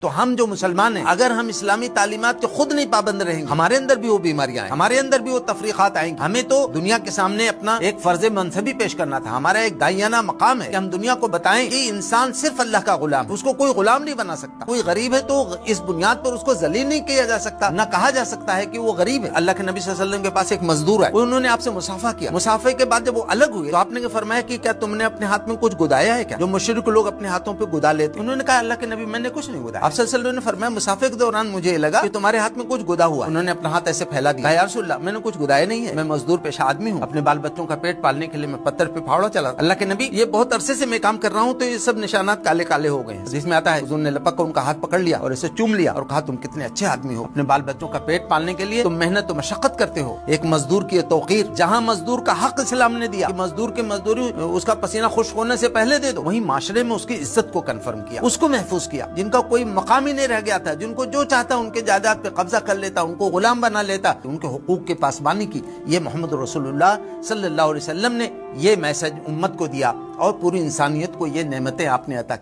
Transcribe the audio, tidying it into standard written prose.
تو ہم جو مسلمان ہیں اگر ہم اسلامی تعلیمات کے خود نہیں پابند رہیں گے، ہمارے اندر بھی وہ بیماریاں ہیں، ہمارے اندر بھی وہ تفریقات آئیں گی۔ ہمیں تو دنیا کے سامنے اپنا ایک فرض منصبی پیش کرنا تھا، ہمارا ایک داعیانہ مقام ہے کہ ہم دنیا کو بتائیں کہ انسان صرف اللہ کا غلام ہے، اس کو کوئی غلام نہیں بنا سکتا۔ کوئی غریب ہے تو اس بنیاد پر اس کو ذلیل نہیں کیا جا سکتا، نہ کہا جا سکتا ہے کہ وہ غریب ہے۔ اللہ کے نبی صلی اللہ علیہ وسلم کے پاس ایک مزدور ہے، انہوں نے آپ سے مصافحہ کیا، مصافحے کے بعد جب وہ الگ ہوئے تو آپ نے فرمایا کہ کیا تم نے اپنے ہاتھ میں کچھ گدایا ہے کیا؟ جو مشرک لوگ اپنے ہاتھوں پہ گدا لیتے، انہوں نے کہا اللہ کے نبی میں نے کچھ نہیں گدایا۔ آپ صلی اللہ علیہ وسلم نے فرمایا مصافحے کے دوران مجھے لگا کہ تمہارے ہاتھ میں کچھ گدا ہوا۔ انہوں نے اپنا ہاتھ ایسے پھیلا دیا، یا رسول اللہ میں نے کچھ گدایا نہیں ہے، میں مزدور پیشہ آدمی ہوں، اپنے بال بچوں کا پیٹ پالنے کے لیے میں پتھر پہ پھاوڑا چلا۔ اللہ کے نبی یہ بہت عرصے سے میں کام کر رہا ہوں تو یہ سب نشانات کالے کالے ہو گئے ہیں۔ جس میں آتا ہے حضور نے لپک کر ان کا ہاتھ پکڑ لیا اور اسے چوم لیا اور کہا تم کتنے اچھے آدمی ہو، اپنے بال بچوں کا پیٹ پالنے کے لیے تم محنت و مشقت کرتے ہو۔ ایک مزدور کی توقیر، جہاں مزدور کا حق اسلام نے دیا کہ مزدور کی مزدوری اس کا پسینہ خشک ہونے سے پہلے دے دو، وہیں معاشرے میں اس کی عزت کو کنفرم کیا، اس کو محفوظ کیا۔ جن کا کوئی مقام ہی نہیں رہ گیا تھا، جن کو جو چاہتا ان کے جائیداد پہ قبضہ کر لیتا، ان کو غلام بنا لیتا، ان کے حقوق کے پاسبانی کی، یہ محمد رسول اللہ صلی اللہ علیہ وسلم نے یہ میسج امت کو دیا اور پوری انسانیت کو یہ نعمتیں آپ نے عطا کی۔